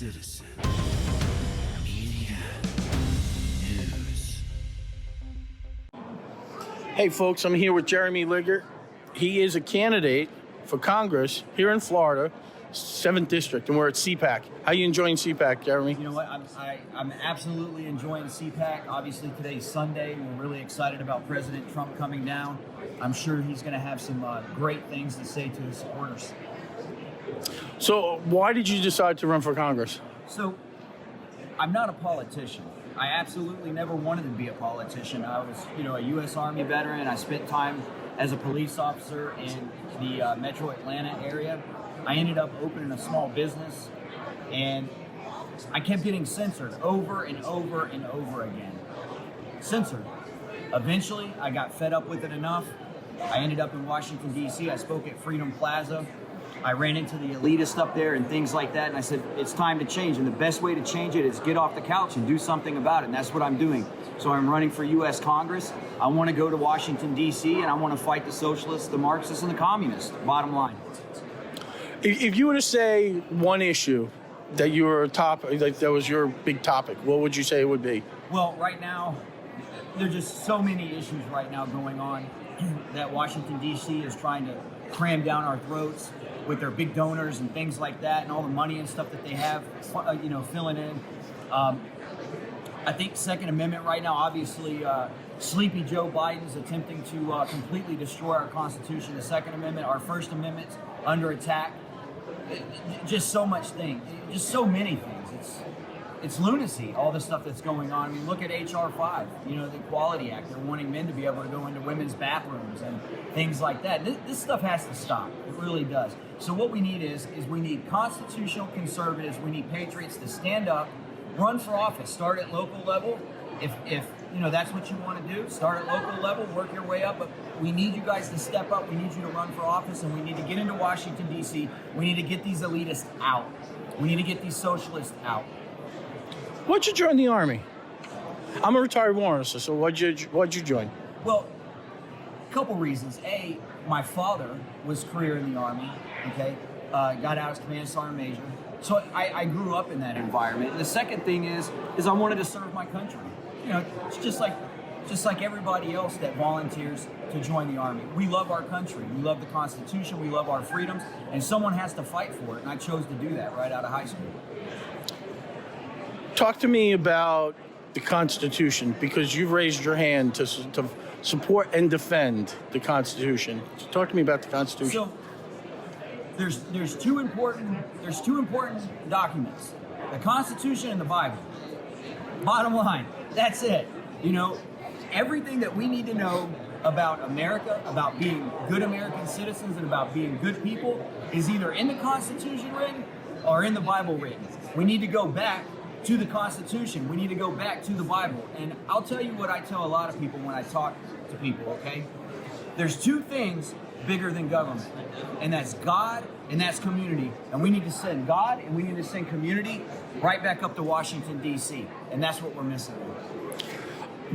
Citizen Media News. Hey folks, I'm here with Jeremy Liggett. He is a candidate for Congress here in Florida, 7th District, and we're at CPAC. How are you enjoying CPAC, Jeremy? You know what? I'm absolutely enjoying CPAC. Obviously, today's Sunday. We're really excited about President Trump coming down. I'm sure he's going to have some great things to say to his supporters. So why did you decide to run for Congress? So, I'm not a politician. I absolutely never wanted to be a politician. I was, a U.S. Army veteran. I spent time as a police officer in the Metro Atlanta area. I ended up opening a small business, and I kept getting censored over and over and over again. Censored. Eventually, I got fed up with it enough. I ended up in Washington, D.C. I spoke at Freedom Plaza. I ran into the elitist up there and things like that, and I said, it's time to change, and the best way to change it is get off the couch and do something about it, and that's what I'm doing. So I'm running for U.S. Congress. I want to go to Washington, D.C., and I want to fight the socialists, the Marxists, and the communists, bottom line. If you were to say one issue that you were that was your big topic, what would you say it would be? Well, right now, there's just so many issues right now going on that Washington, D.C. is trying to cram down our throats with their big donors and things like that, and all the money and stuff that they have, filling in. I think Second Amendment right now, obviously, sleepy Joe Biden's attempting to completely destroy our Constitution. The Second Amendment, our First Amendment's under attack. Just so much things, just so many things. It's lunacy, all the stuff that's going on. I mean, look at H.R. 5, the Equality Act. They're wanting men to be able to go into women's bathrooms and things like that. This stuff has to stop. It really does. So what we need is we need constitutional conservatives. We need patriots to stand up, run for office, start at local level. If that's what you want to do, start at local level, work your way up. But we need you guys to step up. We need you to run for office, and we need to get into Washington, D.C. We need to get these elitists out. We need to get these socialists out. Why'd you join the Army? I'm a retired warrant officer, so why'd you join? Well, a couple reasons. A, my father was career in the Army, okay? Got out as Command Sergeant Major. So I grew up in that environment. And the second thing is I wanted to serve my country. It's just like everybody else that volunteers to join the Army. We love our country. We love the Constitution. We love our freedoms. And someone has to fight for it. And I chose to do that right out of high school. Talk to me about the Constitution, because you've raised your hand to support and defend the Constitution. So talk to me about the Constitution. So there's two important documents: the Constitution and the Bible. Bottom line, that's it. Everything that we need to know about America, about being good American citizens, and about being good people is either in the Constitution written or in the Bible written. We need to go back to the Constitution. We need to go back to the Bible. And I'll tell you what I tell a lot of people when I talk to people, okay? There's two things bigger than government, and that's God and that's community. And we need to send God and we need to send community right back up to Washington, D.C. And that's what we're missing.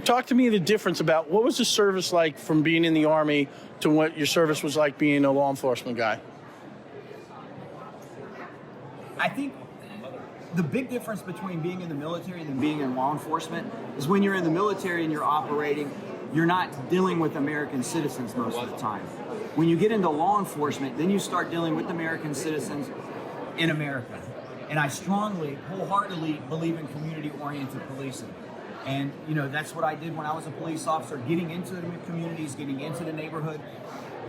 Talk to me the difference about what was the service like from being in the Army to what your service was like being a law enforcement guy? I think the big difference between being in the military and being in law enforcement is when you're in the military and you're operating, you're not dealing with American citizens most of the time. When you get into law enforcement, then you start dealing with American citizens in America. And I strongly, wholeheartedly believe in community-oriented policing. And, that's what I did when I was a police officer, getting into the communities, getting into the neighborhood.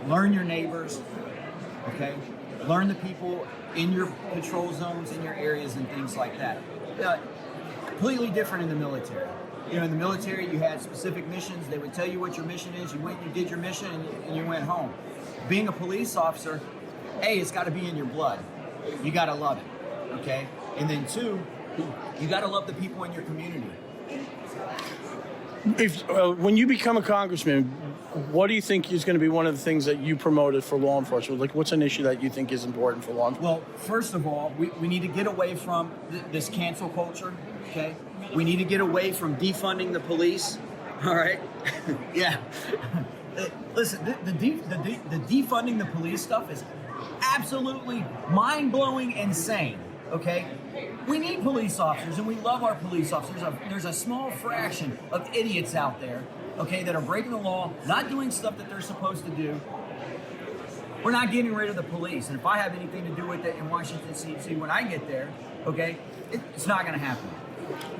Learn your neighbors, okay? Learn the people in your patrol zones, in your areas, and things like that. Completely different in the military. In the military, you had specific missions. They would tell you what your mission is. You went, you did your mission, and you went home. Being a police officer, A, it's got to be in your blood. You got to love it, okay? And then two, you got to love the people in your community. When you become a congressman, what do you think is going to be one of the things that you promoted for law enforcement? Like, what's an issue that you think is important for law enforcement? Well, first of all, we need to get away from this cancel culture, okay? We need to get away from defunding the police, all right? Yeah. Listen, the defunding the police stuff is absolutely mind-blowing insane. okay? We need police officers, and we love our police officers. There's a small fraction of idiots out there, okay, that are breaking the law, not doing stuff that they're supposed to do. We're not getting rid of the police, and if I have anything to do with it in Washington, D.C. when I get there, okay, it's not going to happen.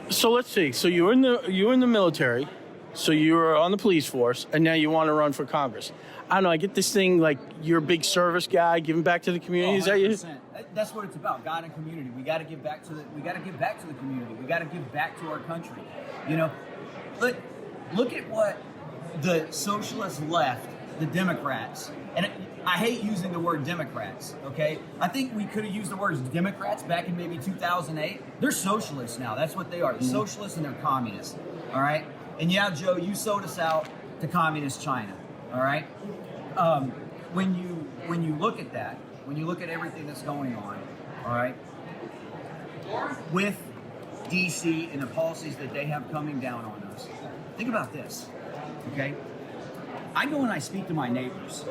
So let's see. So you're in the military, so you're on the police force, and now you want to run for Congress. I don't know. I get this thing like you're a big service guy, giving back to the community. Is that you? That's what it's about. God and community. We got to give back to the. We got to give back to the community. We got to give back to our country. You know, look at what the socialist left, the Democrats, and I hate using the word Democrats. Okay, I think we could have used the words Democrats back in maybe 2008. They're socialists now. That's what they are. They're socialists and they're communists. All right. And yeah, Joe, you sold us out to communist China. All right. When you look at that, when you look at everything that's going on, all right, with DC and the policies that they have coming down on us, think about this. Okay. I go and I speak to my neighbors.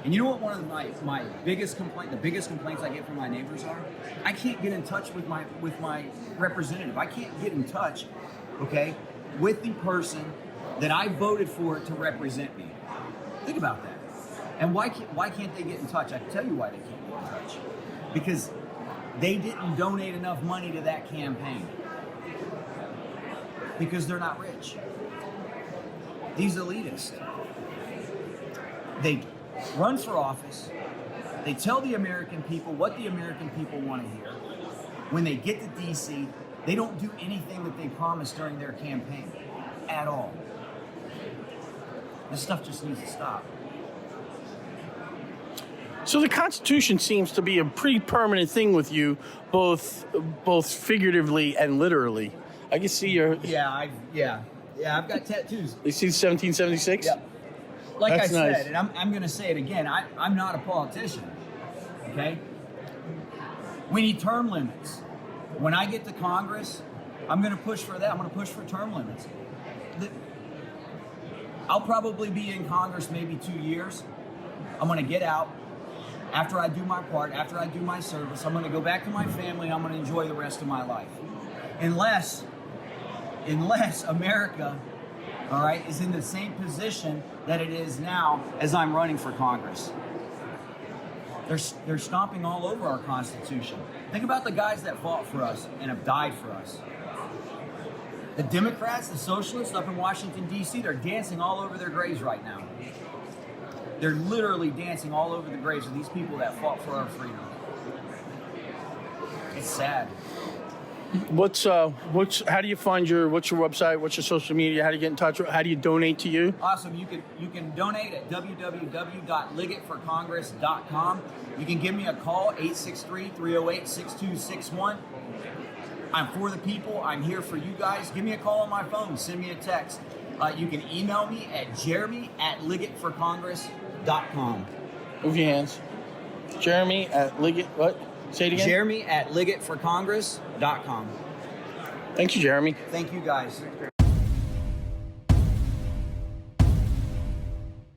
And you know what one of my biggest complaints I get from my neighbors are? I can't get in touch with my representative. I can't get in touch, okay, with the person that I voted for to represent me. Think about that. And why can't they get in touch? I can tell you why they can't get in touch. Because they didn't donate enough money to that campaign. Because they're not rich. These elitists, they run for office, they tell the American people what the American people want to hear. When they get to DC, they don't do anything that they promised during their campaign at all. This stuff just needs to stop. So the Constitution seems to be a pretty permanent thing with you, both figuratively and literally. I can see your... Yeah, I've got tattoos. You see 1776? Yep. Like That's I said, nice. and I'm going to say it again, I'm not a politician, okay? We need term limits. When I get to Congress, I'm going to push for that. I'm going to push for term limits. I'll probably be in Congress maybe 2 years. I'm going to get out. After I do my part, after I do my service, I'm going to go back to my family. I'm going to enjoy the rest of my life. Unless America, all right, is in the same position that it is now as I'm running for Congress. They're stomping all over our Constitution. Think about the guys that fought for us and have died for us. The Democrats, the socialists up in Washington, D.C., they're dancing all over their graves right now. They're literally dancing all over the graves of these people that fought for our freedom. It's sad. How do you find what's your website? What's your social media? How do you get in touch? How do you donate to you? Awesome. You can donate at www.liggettforcongress.com. You can give me a call, 863-308-6261. I'm for the people. I'm here for you guys. Give me a call on my phone. Send me a text. You can email me at jeremy@liggettforcongress.com. Move your hands. Jeremy at Liggett, what? Say it again. Jeremy@liggettforcongress.com. Thank you, Jeremy. Thank you, guys.